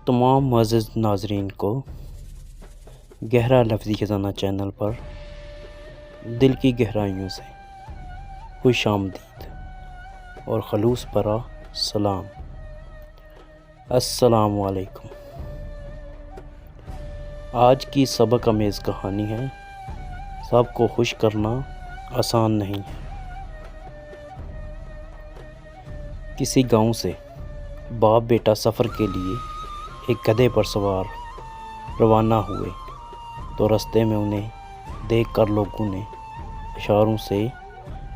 تمام معزز ناظرین کو گہرا لفظی خزانہ چینل پر دل کی گہرائیوں سے خوش آمدید اور خلوص برا سلام۔ السلام علیکم۔ آج کی سبق آمیز کہانی ہے، سب کو خوش کرنا آسان نہیں ہے۔ کسی گاؤں سے باپ بیٹا سفر کے لیے ایک گدھے پر سوار روانہ ہوئے تو راستے میں انہیں دیکھ کر لوگوں نے اشاروں سے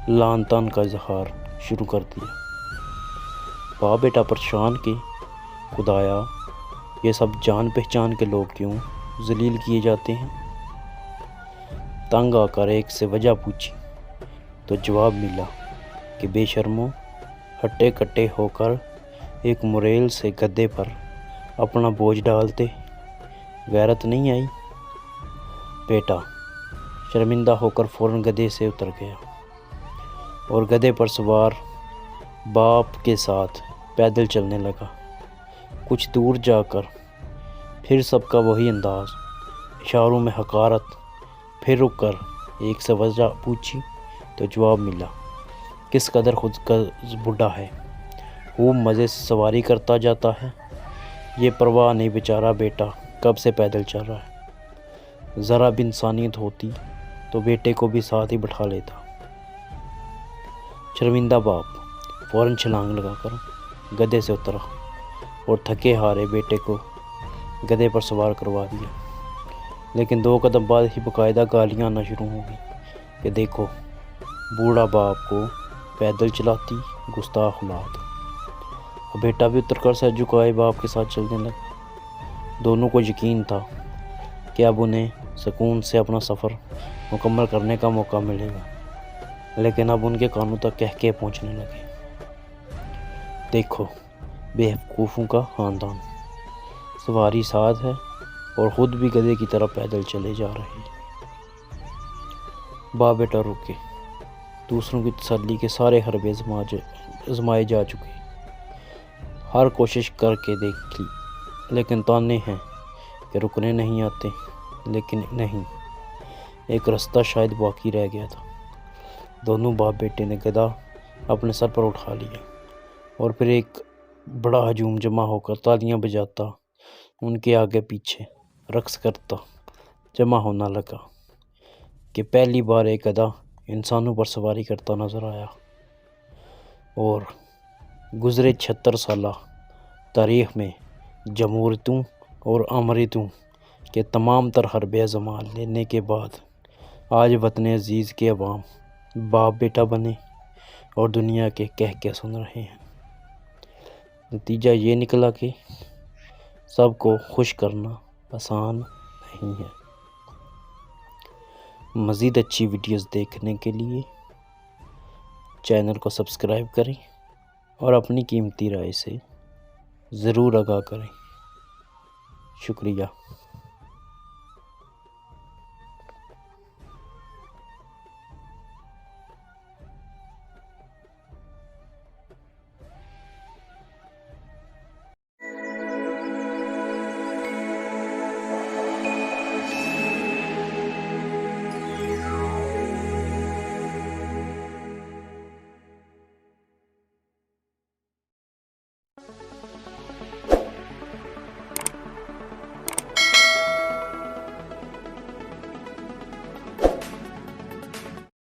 لعن طعن کا اظہار شروع کر دیا۔ باپ بیٹا پریشان کہ خدایا، یہ سب جان پہچان کے لوگ کیوں ذلیل کیے جاتے ہیں؟ تنگ آ کر ایک سے وجہ پوچھی تو جواب ملا کہ بے شرموں، ہٹے کٹے ہو کر ایک مریل سے گدھے پر اپنا بوجھ ڈالتے، غیرت نہیں آئی؟ بیٹا شرمندہ ہو کر فوراً گدھے سے اتر گیا اور گدھے پر سوار باپ کے ساتھ پیدل چلنے لگا۔ کچھ دور جا کر پھر سب کا وہی انداز، اشاروں میں حقارت۔ پھر رک کر ایک سے وجہ پوچھی تو جواب ملا، کس قدر خود کا بڈھا ہے، خوب مزے سے سواری کرتا جاتا ہے، یہ پرواہ نہیں بیچارہ بیٹا کب سے پیدل چل رہا ہے۔ ذرا بھی انسانیت ہوتی تو بیٹے کو بھی ساتھ ہی بٹھا لیتا۔ شرمندہ باپ فوراً چھلانگ لگا کر گدھے سے اترا اور تھکے ہارے بیٹے کو گدھے پر سوار کروا دیا۔ لیکن 2 قدم بعد ہی باقاعدہ گالیاں آنا شروع ہو گئیں کہ دیکھو، بوڑھا باپ کو پیدل چلاتی گستاخ اولاد۔ بیٹا بھی اتر کر سر جھکائے باپ کے ساتھ چلنے لگا۔ دونوں کو یقین تھا کہ اب انہیں سکون سے اپنا سفر مکمل کرنے کا موقع ملے گا، لیکن اب ان کے کانوں تک کہکے پہنچنے لگے، دیکھو بے وقوفوں کا خاندان، سواری ساتھ ہے اور خود بھی گدھے کی طرح پیدل چلے جا رہے۔ باپ بیٹا رکے، دوسروں کی تسلی کے سارے حربے آزمائے جا چکے، ہر کوشش کر کے دیکھ لی، لیکن تانے ہیں کہ رکنے نہیں آتے۔ لیکن نہیں، ایک راستہ شاید باقی رہ گیا تھا۔ دونوں باپ بیٹے نے گدھا اپنے سر پر اٹھا لیا اور پھر ایک بڑا ہجوم جمع ہو کر تالیاں بجاتا ان کے آگے پیچھے رقص کرتا جمع ہونا لگا کہ پہلی بار ایک گدھا انسانوں پر سواری کرتا نظر آیا۔ اور گزرے 76 سالہ تاریخ میں جمہوریتوں اور امریتوں کے تمام تر حربے آزما لینے کے بعد آج وطن عزیز کے عوام باپ بیٹا بنے اور دنیا کے کہہ سن رہے ہیں۔ نتیجہ یہ نکلا کہ سب کو خوش کرنا آسان نہیں ہے۔ مزید اچھی ویڈیوز دیکھنے کے لیے چینل کو سبسکرائب کریں اور اپنی قیمتی رائے سے ضرور آگاہ کریں۔ شکریہ۔